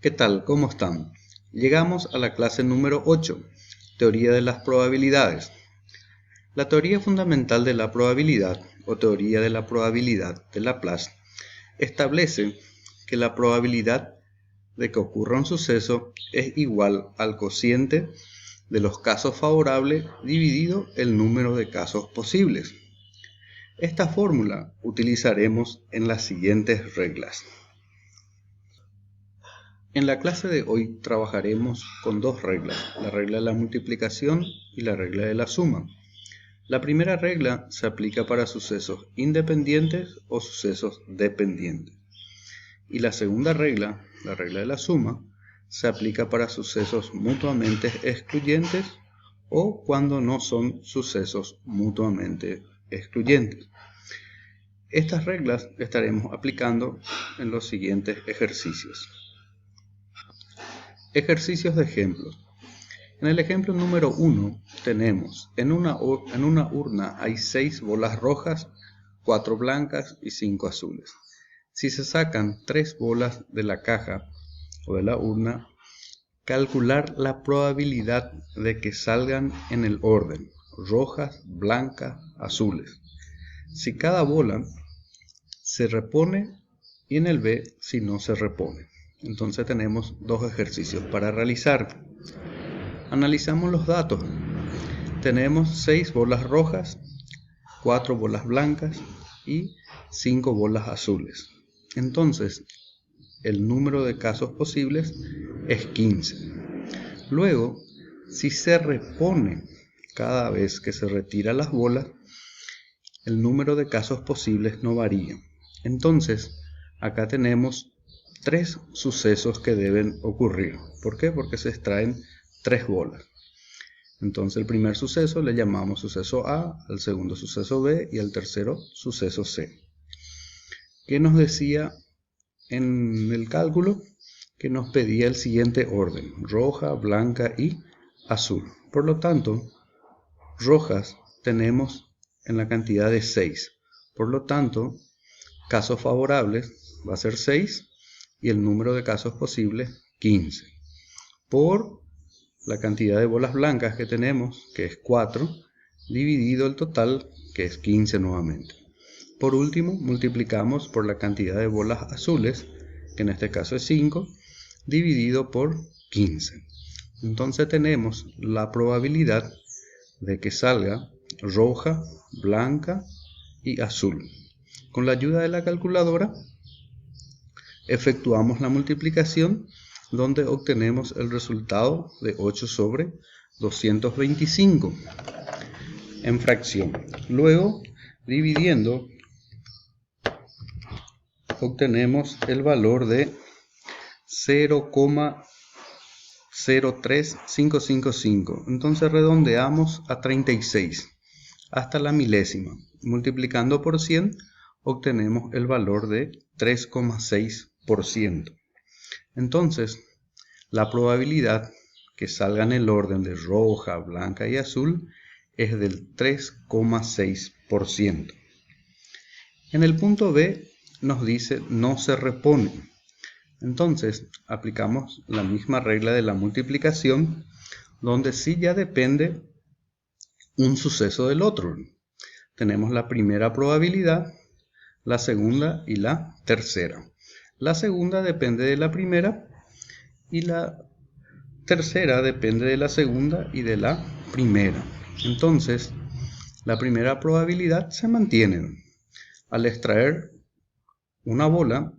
¿Qué tal? ¿Cómo están? Llegamos a la clase número 8, Teoría de las probabilidades. La teoría fundamental de la probabilidad, o teoría de la probabilidad de Laplace, establece que la probabilidad de que ocurra un suceso es igual al cociente de los casos favorables dividido el número de casos posibles. Esta fórmula utilizaremos en las siguientes reglas. En la clase de hoy trabajaremos con dos reglas, la regla de la multiplicación y la regla de la suma. La primera regla se aplica para sucesos independientes o sucesos dependientes. Y la segunda regla, la regla de la suma, se aplica para sucesos mutuamente excluyentes o cuando no son sucesos mutuamente excluyentes. Estas reglas estaremos aplicando en los siguientes ejercicios. Ejercicios de ejemplos. En el ejemplo número 1 tenemos, en una urna hay 6 bolas rojas, 4 blancas y 5 azules. Si se sacan 3 bolas de la caja o de la urna, calcular la probabilidad de que salgan en el orden rojas, blancas, azules. Si cada bola se repone y en el B si no se repone. Entonces tenemos dos ejercicios para realizar. Analizamos los datos. Tenemos 6 bolas rojas, 4 bolas blancas y 5 bolas azules. Entonces, el número de casos posibles es 15. Luego, si se repone cada vez que se retira las bolas, el número de casos posibles no varía. Entonces, acá tenemos 3 sucesos que deben ocurrir. ¿Por qué? Porque se extraen 3 bolas. Entonces el primer suceso le llamamos suceso A, al segundo suceso B y al tercero suceso C. ¿Qué nos decía en el cálculo? Que nos pedía el siguiente orden, roja, blanca y azul. Por lo tanto, rojas tenemos en la cantidad de 6. Por lo tanto, casos favorables va a ser 6 y el número de casos posibles 15. Por la cantidad de bolas blancas que tenemos, que es 4, dividido el total, que es 15 nuevamente. Por último, multiplicamos por la cantidad de bolas azules, que en este caso es 5, dividido por 15. Entonces tenemos la probabilidad de que salga roja, blanca y azul. Con la ayuda de la calculadora, efectuamos la multiplicación donde obtenemos el resultado de 8 sobre 225 en fracción. Luego, dividiendo, obtenemos el valor de 0,03555. Entonces redondeamos a 36 hasta la milésima. Multiplicando por 100, obtenemos el valor de 3,6%. Entonces, la probabilidad que salga en el orden de roja, blanca y azul es del 3,6%. En el punto B nos dice no se repone. Entonces, aplicamos la misma regla de la multiplicación, donde sí ya depende un suceso del otro. Tenemos la primera probabilidad, la segunda y la tercera. La segunda depende de la primera y la tercera depende de la segunda y de la primera. Entonces, la primera probabilidad se mantiene. Al extraer una bola,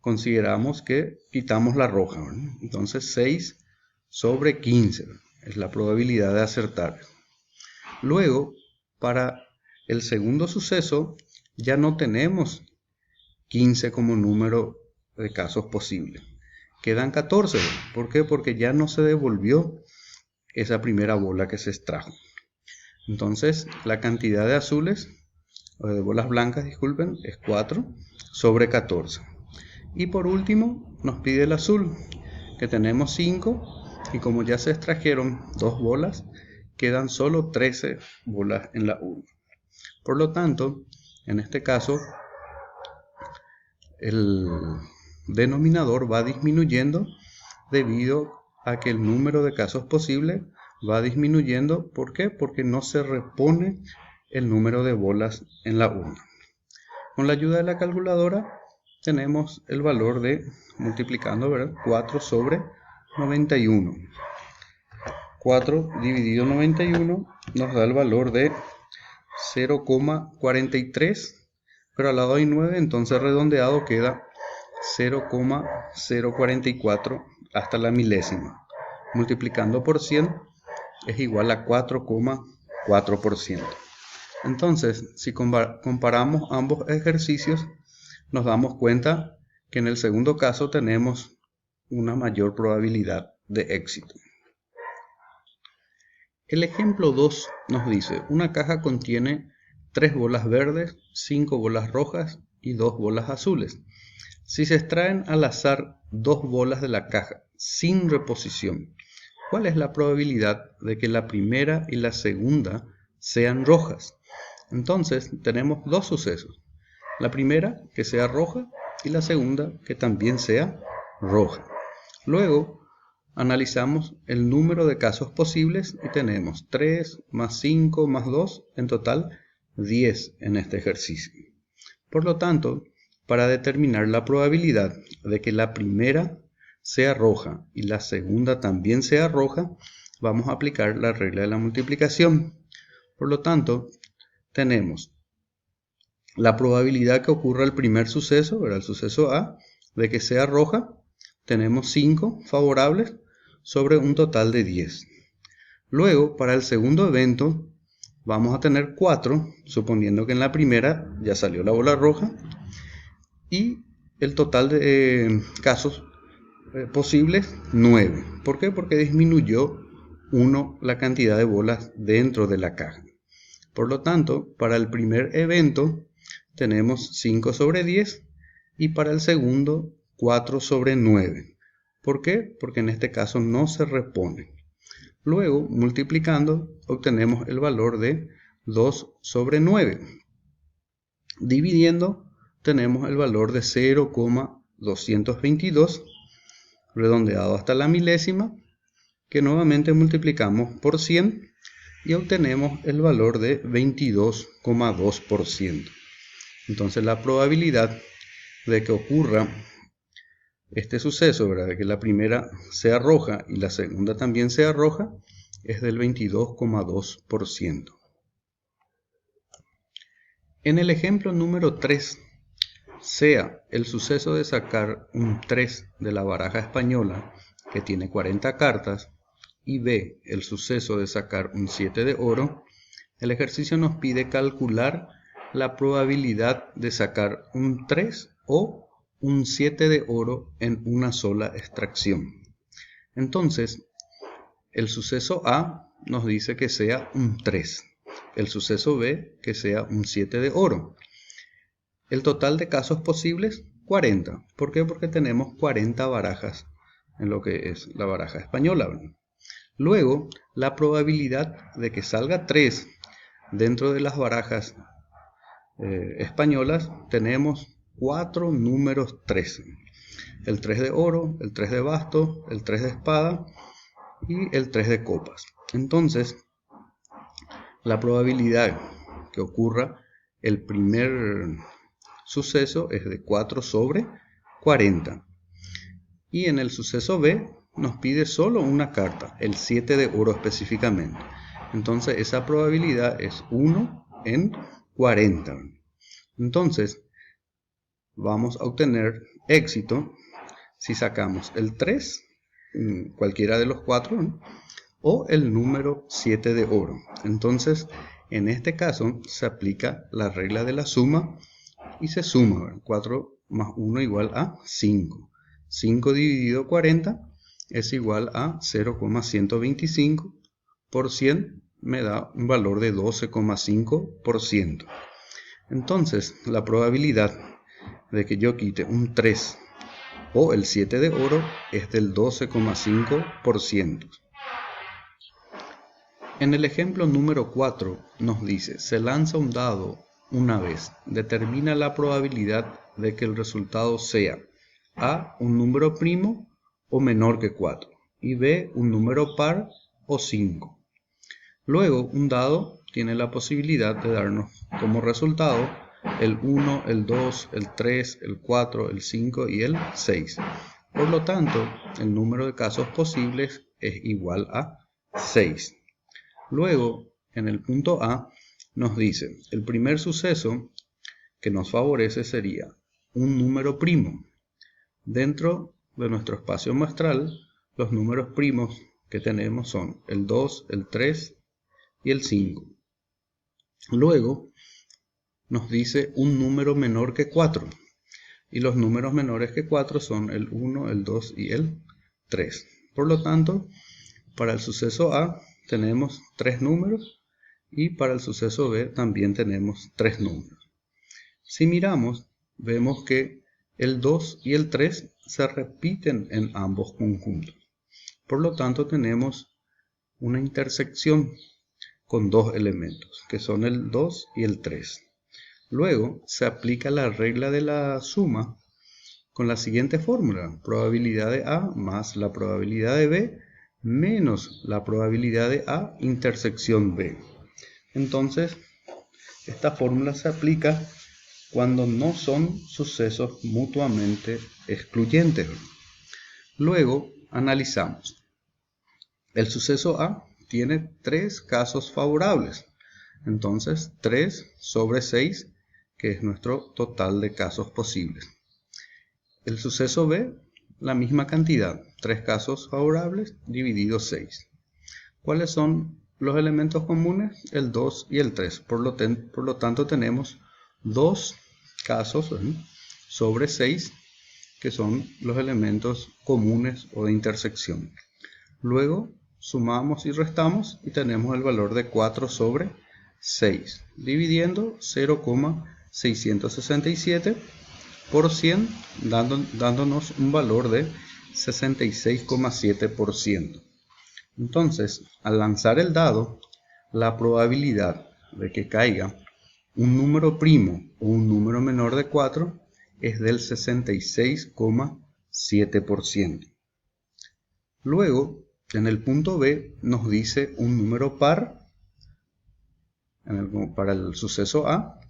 consideramos que quitamos la roja, ¿verdad? Entonces 6 sobre 15 es la probabilidad de acertar. Luego, para el segundo suceso, ya no tenemos 15 como número de casos posibles. Quedan 14. ¿Por qué? Porque ya no se devolvió esa primera bola que se extrajo. Entonces, la cantidad de azules, o de bolas blancas, disculpen, es 4 sobre 14. Y por último, nos pide el azul, que tenemos 5, y como ya se extrajeron 2 bolas, quedan solo 13 bolas en la urna. Por lo tanto, en este caso, el denominador va disminuyendo debido a que el número de casos posibles va disminuyendo. ¿Por qué? Porque no se repone el número de bolas en la urna. Con la ayuda de la calculadora tenemos el valor de, multiplicando, ¿verdad? 4 sobre 91. 4 dividido 91 nos da el valor de 0,43, pero al lado hay 9, entonces redondeado queda 0,044 hasta la milésima. Multiplicando por 100 es igual a 4,4%. Entonces, si comparamos ambos ejercicios, nos damos cuenta que en el segundo caso tenemos una mayor probabilidad de éxito. El ejemplo 2 nos dice, una caja contiene 3 bolas verdes, 5 bolas rojas y 2 bolas azules. Si se extraen al azar 2 bolas de la caja sin reposición, ¿cuál es la probabilidad de que la primera y la segunda sean rojas? Entonces tenemos dos sucesos. La primera que sea roja y la segunda que también sea roja. Luego analizamos el número de casos posibles y tenemos 3 más 5 más 2, en total 10 en este ejercicio. Por lo tanto, para determinar la probabilidad de que la primera sea roja y la segunda también sea roja, vamos a aplicar la regla de la multiplicación. Por lo tanto, tenemos la probabilidad que ocurra el primer suceso, ¿verdad? El suceso A, de que sea roja, tenemos 5 favorables sobre un total de 10. Luego, para el segundo evento, vamos a tener 4, suponiendo que en la primera ya salió la bola roja, y el total de casos posibles, 9. ¿Por qué? Porque disminuyó 1 la cantidad de bolas dentro de la caja. Por lo tanto, para el primer evento tenemos 5 sobre 10 y para el segundo 4 sobre 9. ¿Por qué? Porque en este caso no se repone. Luego, multiplicando, obtenemos el valor de 2 sobre 9. Dividiendo, tenemos el valor de 0,222, redondeado hasta la milésima, que nuevamente multiplicamos por 100 y obtenemos el valor de 22,2%. Entonces la probabilidad de que ocurra este suceso, ¿verdad?, de que la primera sea roja y la segunda también sea roja, es del 22,2%. En el ejemplo número 3, sea el suceso de sacar un 3 de la baraja española, que tiene 40 cartas, y B, el suceso de sacar un 7 de oro, el ejercicio nos pide calcular la probabilidad de sacar un 3 o un 7 de oro en una sola extracción. Entonces, el suceso A nos dice que sea un 3, el suceso B que sea un 7 de oro. El total de casos posibles, 40. ¿Por qué? Porque tenemos 40 barajas en lo que es la baraja española. Luego, la probabilidad de que salga 3 dentro de las barajas españolas, tenemos 4 números 13. El 3 de oro, el 3 de basto, el 3 de espada y el 3 de copas. Entonces, la probabilidad que ocurra el primer suceso es de 4 sobre 40. Y en el suceso B nos pide solo una carta, el 7 de oro específicamente. Entonces esa probabilidad es 1 en 40. Entonces vamos a obtener éxito si sacamos el 3, cualquiera de los 4, ¿no?, o el número 7 de oro. Entonces en este caso se aplica la regla de la suma y se suma. 4 más 1 igual a 5. 5 dividido 40 es igual a 0,125 por 100, me da un valor de 12,5%. Entonces la probabilidad de que yo quite un 3 o el 7 de oro es del 12,5%. En el ejemplo número 4 nos dice, se lanza un dado una vez, determina la probabilidad de que el resultado sea A un número primo o menor que 4 y B un número par o 5. Luego, un dado tiene la posibilidad de darnos como resultado el 1, el 2, el 3, el 4, el 5 y el 6. Por lo tanto, el número de casos posibles es igual a 6. Luego, en el punto A, nos dice, el primer suceso que nos favorece sería un número primo. Dentro de nuestro espacio muestral, los números primos que tenemos son el 2, el 3 y el 5. Luego nos dice un número menor que 4. Y los números menores que 4 son el 1, el 2 y el 3. Por lo tanto, para el suceso A tenemos 3 números y para el suceso B también tenemos 3 números. Si miramos, vemos que el 2 y el 3 se repiten en ambos conjuntos. Por lo tanto, tenemos una intersección con dos elementos, que son el 2 y el 3. Luego se aplica la regla de la suma con la siguiente fórmula: probabilidad de A más la probabilidad de B menos la probabilidad de A intersección B. Entonces, esta fórmula se aplica cuando no son sucesos mutuamente excluyentes. Luego analizamos. El suceso A tiene 3 casos favorables. Entonces, 3 sobre 6, que es nuestro total de casos posibles. El suceso B, la misma cantidad, 3 casos favorables dividido 6. ¿Cuáles son los elementos comunes? El 2 y el 3. Por lo tanto, tenemos 2 casos sobre 6, que son los elementos comunes o de intersección. Luego sumamos y restamos y tenemos el valor de 4 sobre 6, dividiendo 0,667 por 100, dándonos un valor de 66,7%. Entonces, al lanzar el dado, la probabilidad de que caiga un número primo o un número menor de 4 es del 66,7%. Luego, en el punto B nos dice un número par para el suceso A.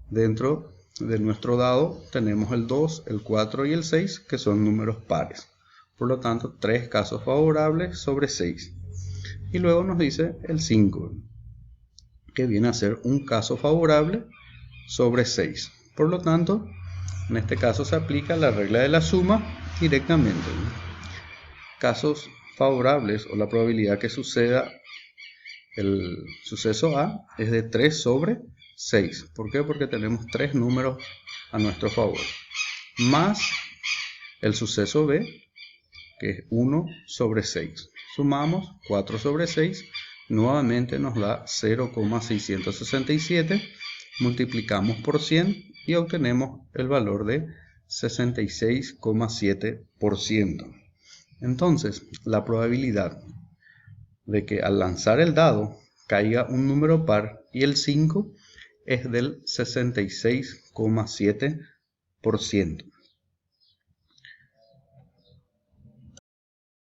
Dentro de nuestro dado tenemos el 2, el 4 y el 6, que son números pares. Por lo tanto, 3 casos favorables sobre 6. Y luego nos dice el 5, que viene a ser un caso favorable sobre 6. Por lo tanto, en este caso se aplica la regla de la suma directamente. Casos favorables o la probabilidad que suceda el suceso A es de 3 sobre 6. ¿Por qué? Porque tenemos 3 números a nuestro favor. Más el suceso B, que es 1 sobre 6. Sumamos 4 sobre 6. Nuevamente nos da 0,667. Multiplicamos por 100 y obtenemos el valor de 66,7%. Entonces, la probabilidad de que al lanzar el dado caiga un número par y el 5 es del 66,7%.